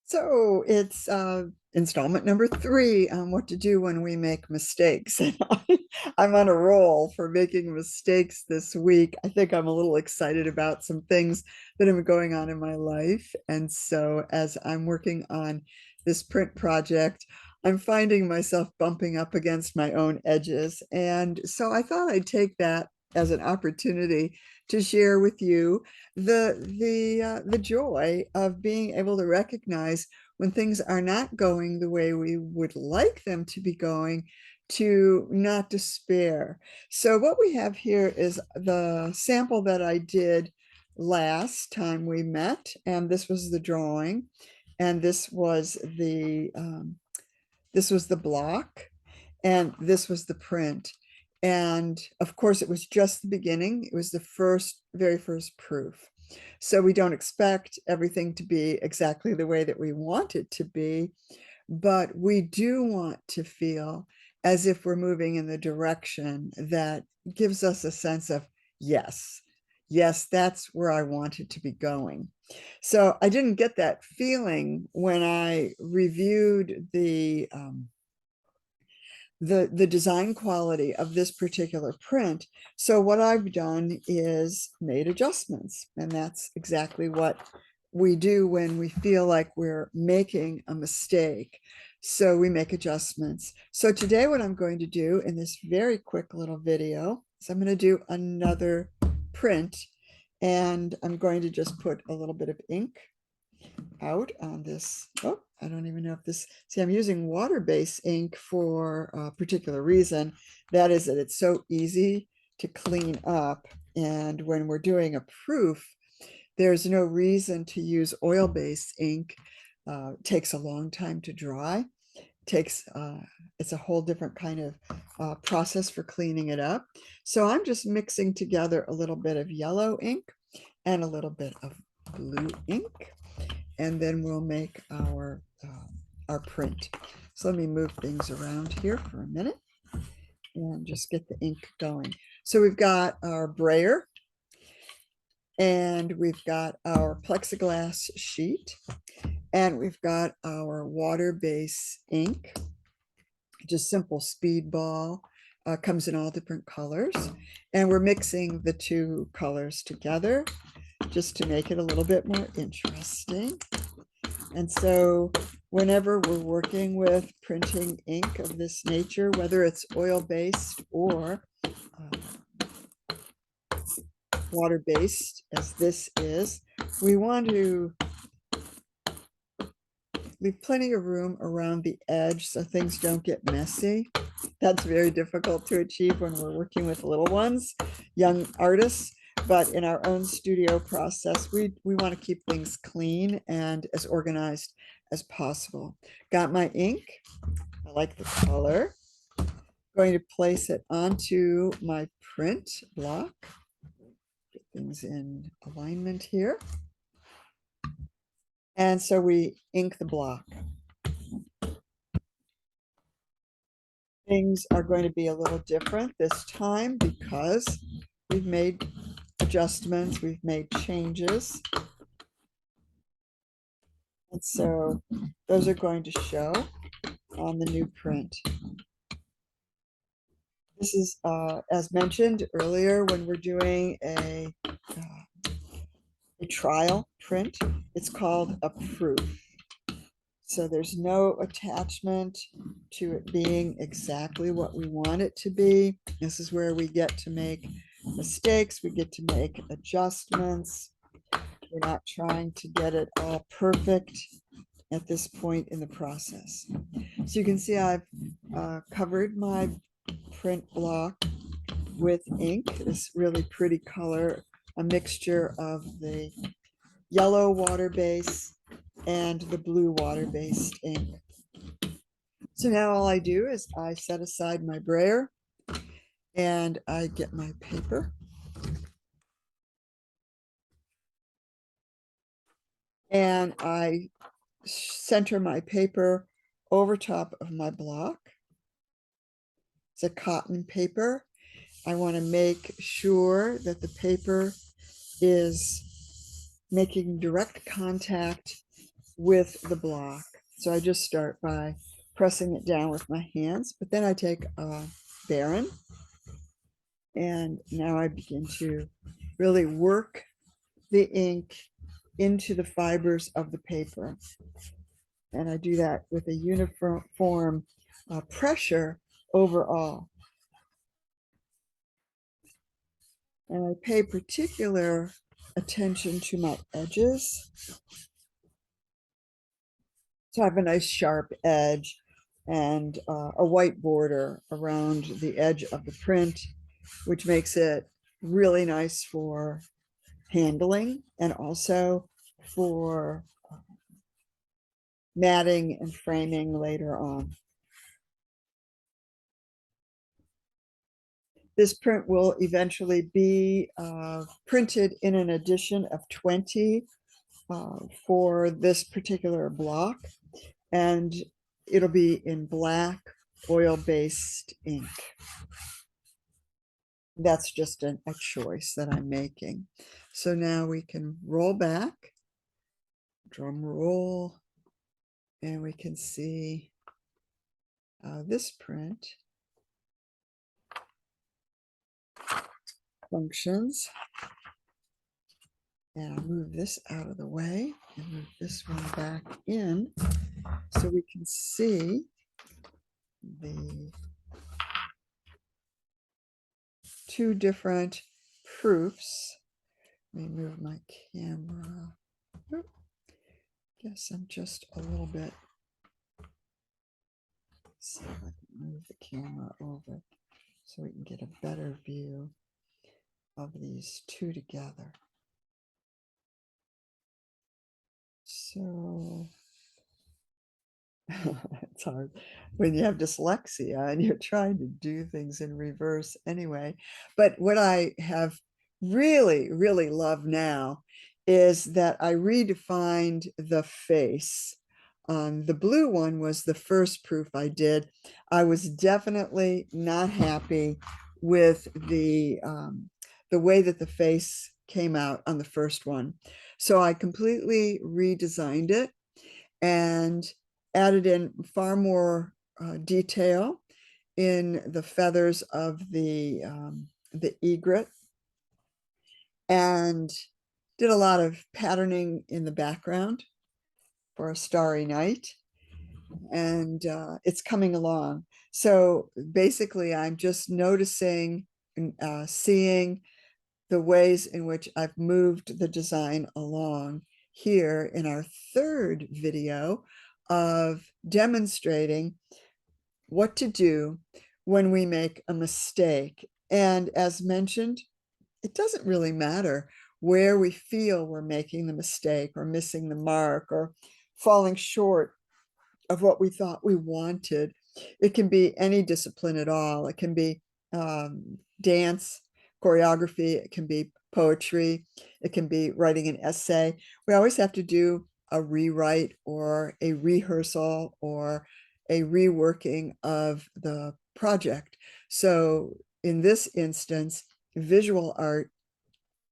So it's installment number 3 on what to do when we make mistakes. And I'm on a roll for making mistakes this week. I think I'm a little excited about some things that have been going on in my life. And so as I'm working on this print project, I'm finding myself bumping up against my own edges. And so I thought I'd take that as an opportunity to share with you the joy of being able to recognize when things are not going the way we would like them to be going, to not despair. So what we have here is the sample that I did last time we met, and this was the drawing, and this was the block, and this was the print. And of course, it was just the beginning. It was the very first proof. So we don't expect everything to be exactly the way that we want it to be, but we do want to feel as if we're moving in the direction that gives us a sense of, yes, yes, that's where I want it to be going. So I didn't get that feeling when I reviewed the design quality of this particular print. So what I've done is made adjustments, and that's exactly what we do when we feel like we're making a mistake. So we make adjustments. So today what I'm going to do in this very quick little video is I'm going to do another print, and I'm going to just put a little bit of ink out on this. Oh, I don't even know if this, see, I'm using water-based ink for a particular reason. That is that it's so easy to clean up. And when we're doing a proof, there's no reason to use oil-based ink. It takes a long time to dry. It's a whole different kind of process for cleaning it up. So I'm just mixing together a little bit of yellow ink and a little bit of blue ink, and then we'll make our print. So let me move things around here for a minute and just get the ink going. So we've got our brayer, and we've got our plexiglass sheet, and we've got our water-based ink, just simple speedball. Comes in all different colors, and we're mixing the two colors together just to make it a little bit more interesting. And so whenever we're working with printing ink of this nature, whether it's oil-based or water-based, as this is, we want to leave plenty of room around the edge so things don't get messy. That's very difficult to achieve when we're working with little ones, young artists. But in our own studio process, we want to keep things clean and as organized as possible. Got my ink. I like the color. Going to place it onto my print block. Get things in alignment here. And so we ink the block. Things are going to be a little different this time because we've made adjustments, we've made changes. And so those are going to show on the new print. This is, as mentioned earlier, when we're doing a trial print, it's called a proof. So there's no attachment to it being exactly what we want it to be. This is where we get to make mistakes, we get to make adjustments. We're not trying to get it all perfect at this point in the process. So you can see I've covered my print block with ink, this really pretty color, a mixture of the yellow water base and the blue water-based ink. So now all I do is I set aside my brayer and I get my paper. And I center my paper over top of my block. It's a cotton paper. I want to make sure that the paper is making direct contact with the block. So I just start by pressing it down with my hands, but then I take a Baron, and now I begin to really work the ink into the fibers of the paper. And I do that with a uniform pressure overall. And I pay particular attention to my edges. So I have a nice sharp edge and a white border around the edge of the print, which makes it really nice for handling and also for matting and framing later on. This print will eventually be printed in an edition of 20 for this particular block, and it'll be in black oil-based ink. That's just a choice that I'm making. So now we can roll back, drum roll, and we can see this print functions. And I'll move this out of the way and move this one back in so we can see the two different proofs. Let me move my camera. Oop. Guess I'm just a little bit. See if I can move the camera over so we can get a better view of these two together. So it's hard when you have dyslexia and you're trying to do things in reverse anyway. But what I have really loved now is that I redefined the face. The blue one was the first proof I did. I was definitely not happy with the way that the face came out on the first one. So I completely redesigned it and added in far more detail in the feathers of the egret, and did a lot of patterning in the background for a starry night. And it's coming along. So basically, I'm just noticing and seeing the ways in which I've moved the design along here in our third video of demonstrating what to do when we make a mistake. And as mentioned, it doesn't really matter where we feel we're making the mistake or missing the mark or falling short of what we thought we wanted. It can be any discipline at all. It can be dance, choreography, it can be poetry, it can be writing an essay. We always have to do a rewrite or a rehearsal or a reworking of the project. So in this instance, visual art,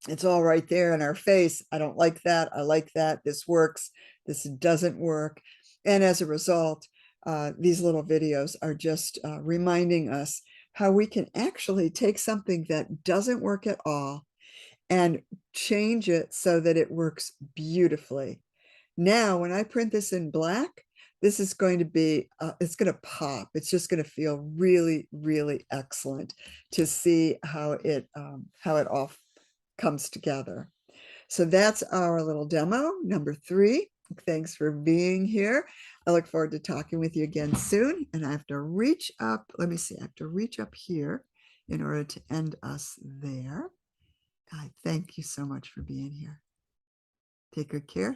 it's all right there in our face. I don't like that. I like that. This works. This doesn't work. And as a result, these little videos are just reminding us how we can actually take something that doesn't work at all and change it so that it works beautifully. Now, when I print this in black, this is going to be, it's going to pop. It's just going to feel really excellent to see how it all comes together. So that's our little demo, number 3. Thanks for being here. I look forward to talking with you again soon. And I have to reach up. Let me see. I have to reach up here in order to end us there. I thank you so much for being here. Take good care.